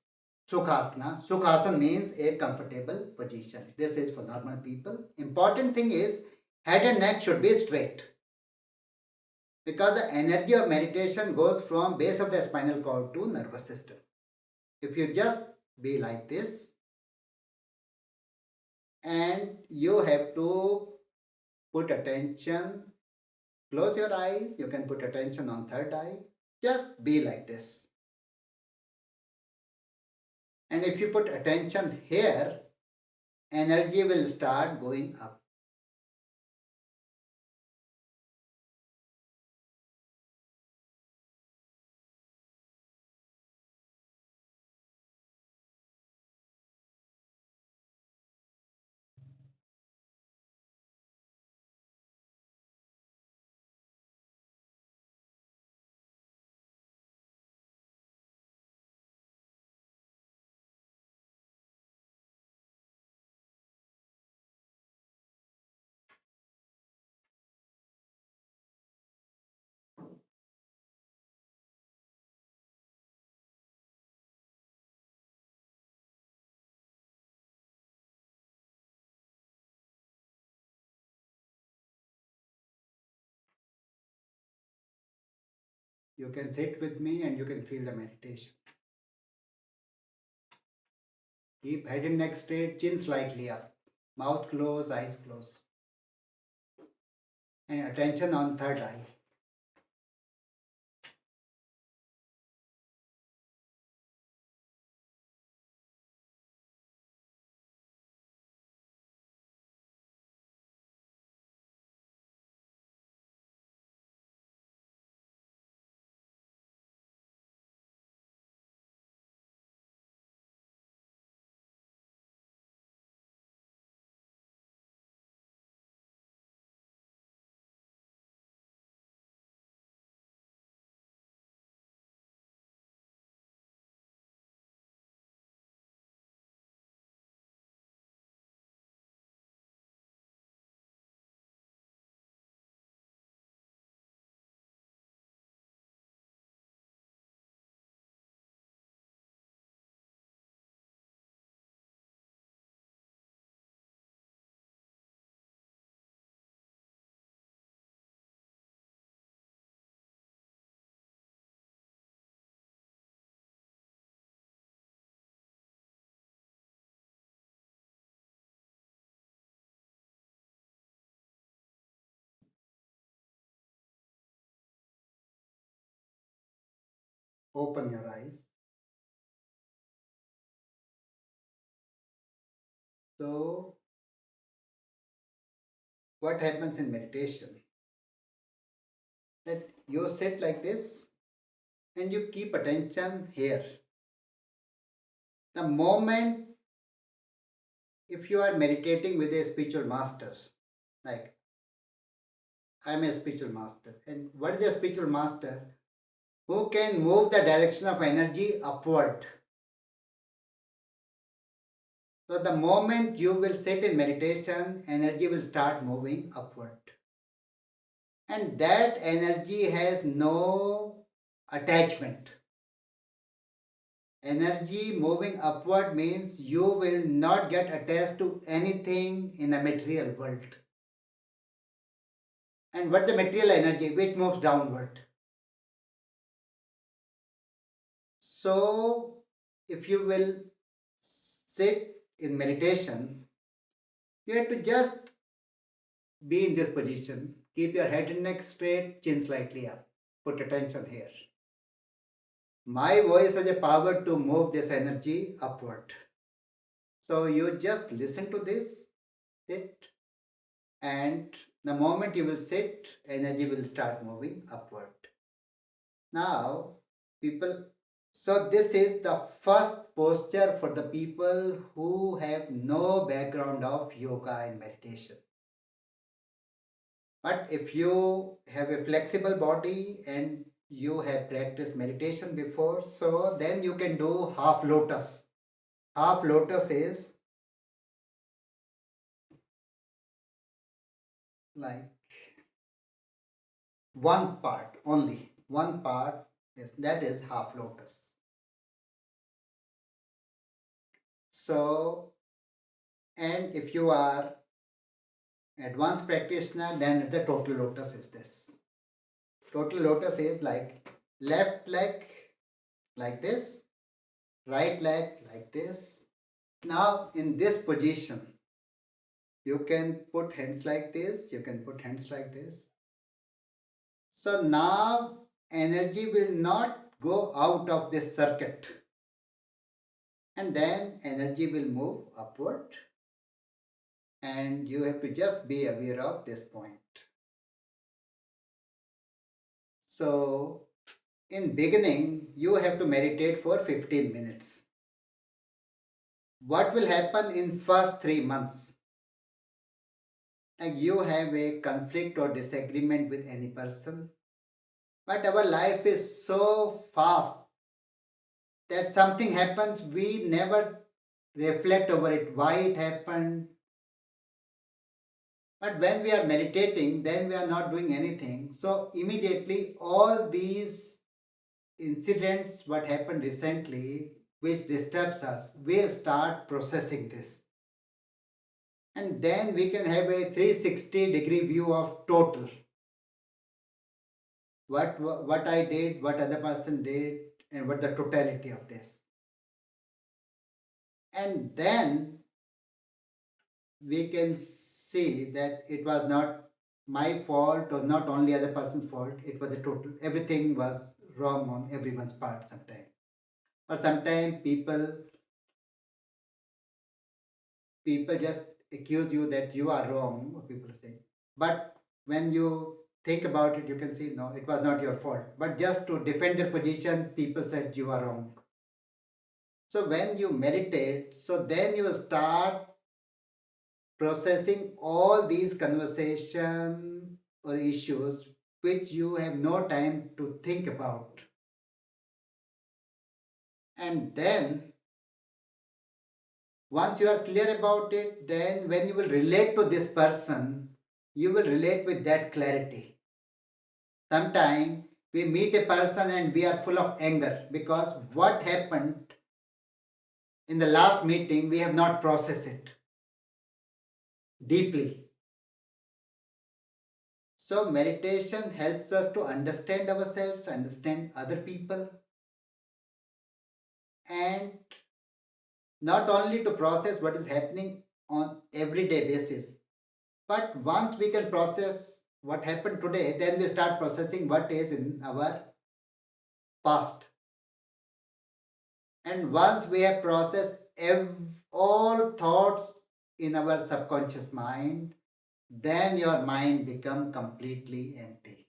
Speaker 1: Sukhasana. Sukhasana means a comfortable position. This is for normal people. Important thing is head and neck should be straight because the energy of meditation goes from base of the spinal cord to nervous system. If you just be like this and you have to put attention, close your eyes, you can put attention on third eye, just be like this. And if you put attention here, energy will start going up. You can sit with me and you can feel the meditation. Keep head and neck straight, chin slightly up, mouth closed, eyes closed. And attention on third eye. Open your eyes. So, what happens in meditation? That you sit like this and you keep attention here. The moment if you are meditating with a spiritual master, like I'm a spiritual master, and what is a spiritual master? Who can move the direction of energy upward. So the moment you will sit in meditation, energy will start moving upward. And that energy has no attachment. Energy moving upward means you will not get attached to anything in the material world. And what's the material energy? Which moves downward. So, if you will sit in meditation, you have to just be in this position. Keep your head and neck straight, chin slightly up. Put attention here. My voice has a power to move this energy upward. So you just listen to this, sit, and the moment you will sit, energy will start moving upward. Now, people, so this is the first posture for the people who have no background of yoga and meditation. But if you have a flexible body and you have practiced meditation before, so then you can do half lotus. Half lotus is like one part only. One part is that is half lotus. So, and if you are advanced practitioner, then the total lotus is this. Total lotus is like left leg like this, right leg like this. Now, in this position, you can put hands like this, you can put hands like this. So now energy will not go out of this circuit, and then energy will move upward, and you have to just be aware of this point. So in beginning, you have to meditate for 15 minutes. What will happen in first 3 months? Like you have a conflict or disagreement with any person, but our life is so fast that something happens, we never reflect over it, why it happened. But when we are meditating, then we are not doing anything. So immediately all these incidents, what happened recently, which disturbs us, we start processing this. And then we can have a 360-degree view of total. What I did, what other person did, and what the totality of this. And then we can see that it was not my fault or not only other person's fault, it was a total, everything was wrong on everyone's part sometimes. Or sometimes people just accuse you that you are wrong, or people say. But when you think about it, you can see no, it was not your fault. But just to defend their position, people said you are wrong. So when you meditate, so then you start processing all these conversation or issues which you have no time to think about. And then once you are clear about it, then when you will relate to this person, you will relate with that clarity. Sometimes we meet a person and we are full of anger because what happened in the last meeting, we have not processed it deeply. So meditation helps us to understand ourselves, understand other people, and not only to process what is happening on everyday basis, but once we can process what happened today, then we start processing what is in our past. And once we have processed all thoughts in our subconscious mind, then your mind become completely empty.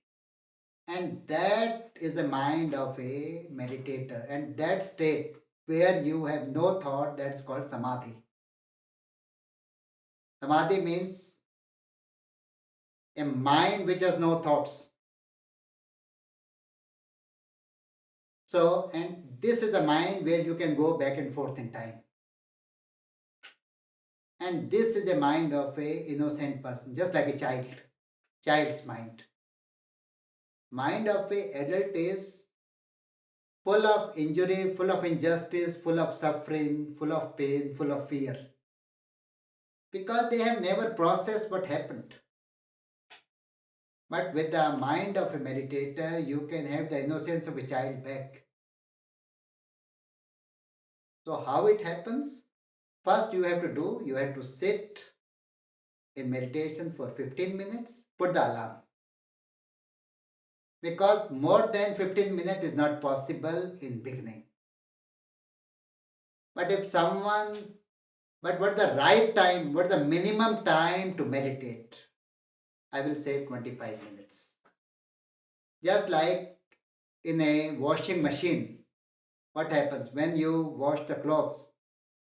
Speaker 1: And that is the mind of a meditator. And that state where you have no thought, that's called samadhi. Samadhi means a mind which has no thoughts. So, and this is the mind where you can go back and forth in time. And this is the mind of a innocent person, just like a child's mind. Mind of a adult is full of injury, full of injustice, full of suffering, full of pain, full of fear. Because they have never processed what happened. But with the mind of a meditator, you can have the innocence of a child back. So, how it happens? First, you have to sit in meditation for 15 minutes, put the alarm. Because more than 15 minutes is not possible in beginning. But if someone, but what the right time, what the minimum time to meditate? I will say 25 minutes. Just like in a washing machine, what happens when you wash the clothes?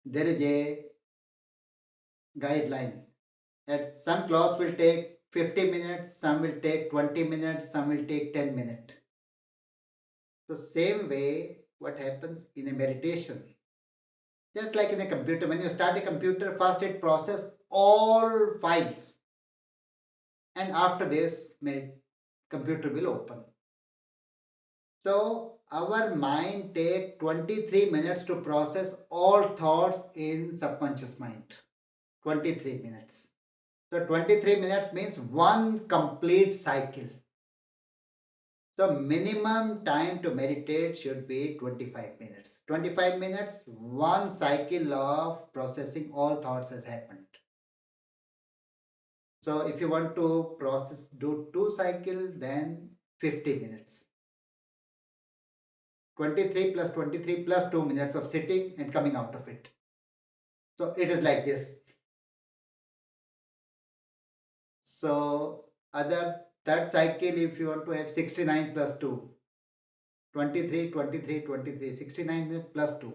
Speaker 1: There is a guideline that some clothes will take 50 minutes, some will take 20 minutes, some will take 10 minutes. So same way, what happens in a meditation? Just like in a computer, when you start a computer, first it processes all files, and after this, computer will open. So our mind take 23 minutes to process all thoughts in subconscious mind. 23 minutes. So 23 minutes means one complete cycle. So minimum time to meditate should be 25 minutes. 25 minutes, one cycle of processing all thoughts has happened. So if you want to process, do two cycle, then 50 minutes. 23 plus 23 plus 2 minutes of sitting and coming out of it. So it is like this. So other third cycle, if you want to have 69 plus 2, 23, 23, 23, 69 minutes plus 2,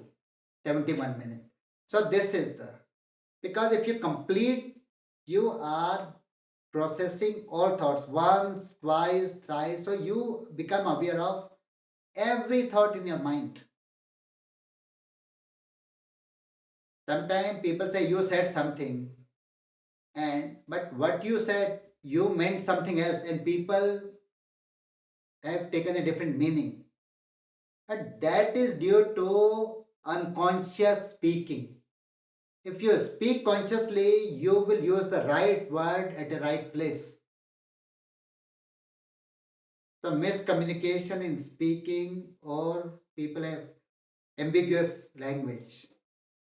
Speaker 1: 71 minutes. So this is the, because if you complete, you are processing all thoughts once, twice, thrice. So you become aware of every thought in your mind. Sometimes people say you said something, and but what you said, you meant something else, and people have taken a different meaning. But that is due to unconscious speaking. If you speak consciously, you will use the right word at the right place. So miscommunication in speaking, or people have ambiguous language.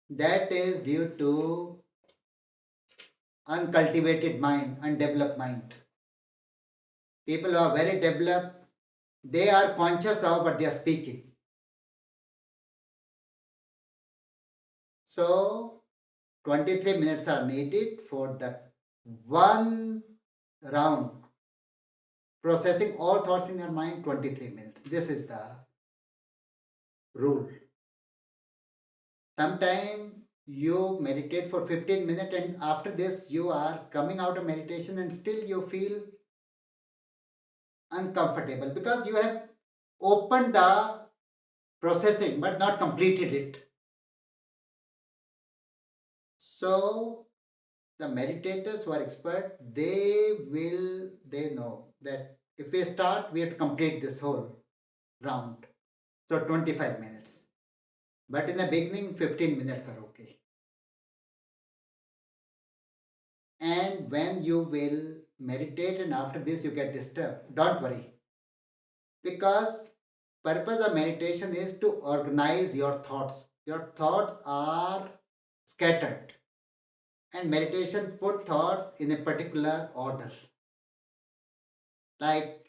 Speaker 1: That is due to uncultivated mind, undeveloped mind. People who are very developed, they are conscious of what they are speaking. So 23 minutes are needed for the one round. Processing all thoughts in your mind, 23 minutes. This is the rule. Sometime you meditate for 15 minutes, and after this you are coming out of meditation and still you feel uncomfortable because you have opened the processing but not completed it. So the meditators who are expert, they know that if we start, we have to complete this whole round. So 25 minutes. But in the beginning, 15 minutes are okay. And when you will meditate and after this you get disturbed, don't worry. Because purpose of meditation is to organize your thoughts. Your thoughts are scattered. And meditation put thoughts in a particular order. Like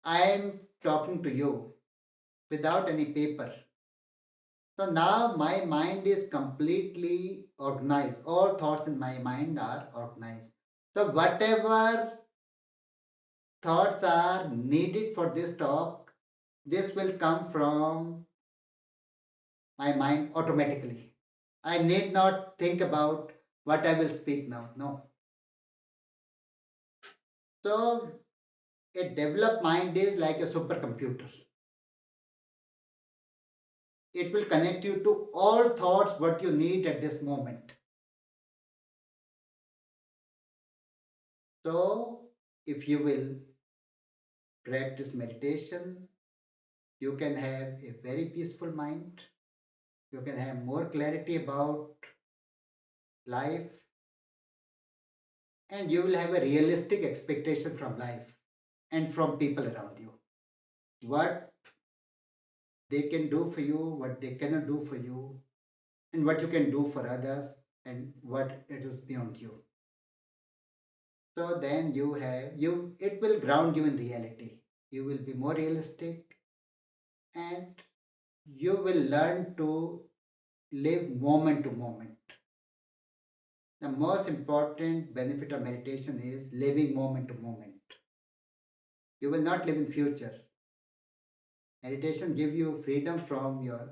Speaker 1: I am talking to you without any paper. So now my mind is completely organized. All thoughts in my mind are organized. So whatever thoughts are needed for this talk, this will come from my mind automatically. I need not think about what I will speak now. No. So a developed mind is like a supercomputer. It will connect you to all thoughts what you need at this moment. So if you will practice meditation, you can have a very peaceful mind. You can have more clarity about life, and you will have a realistic expectation from life and from people around you. What they can do for you, what they cannot do for you, and what you can do for others, and what it is beyond you. So then it will ground you in reality. You will be more realistic, and you will learn to live moment to moment. The most important benefit of meditation is living moment to moment. You will not live in future. Meditation gives you freedom from your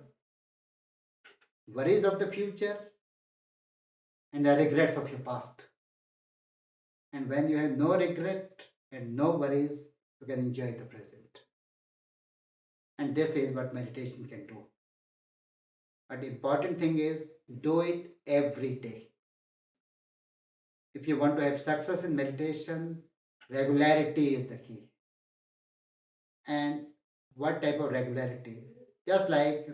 Speaker 1: worries of the future and the regrets of your past. And when you have no regret and no worries, you can enjoy the present. And this is what meditation can do. But the important thing is do it every day. If you want to have success in meditation, regularity is the key. And what type of regularity? Just like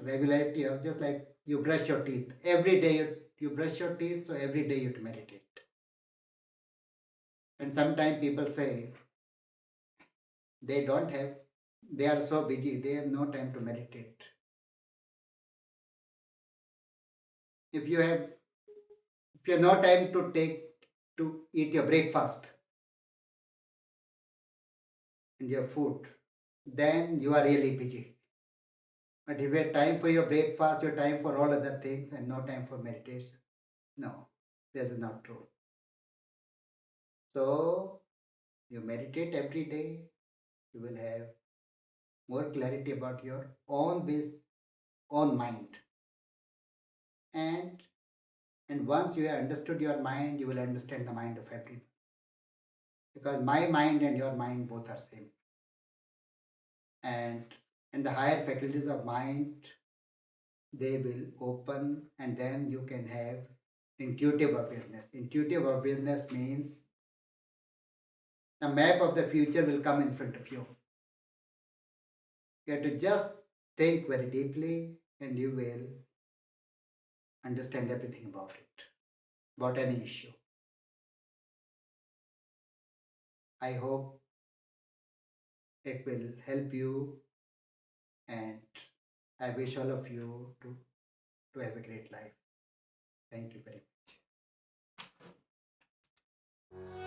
Speaker 1: you brush your teeth. Every day you brush your teeth, so every day you meditate. And sometimes people say they don't have, they are so busy, they have no time to meditate. If you have, if you have no time to eat your breakfast and your food, then you are really busy. But if you have time for your breakfast, your time for all other things, and no time for meditation, no, this is not true. So you meditate every day, you will have more clarity about your own mind. And once you have understood your mind, you will understand the mind of everyone. Because my mind and your mind both are same. And the higher faculties of mind, they will open, and then you can have intuitive awareness. Intuitive awareness means the map of the future will come in front of you. You have to just think very deeply, and you will understand everything about it, about any issue. I hope it will help you, and I wish all of you to have a great life. Thank you very much.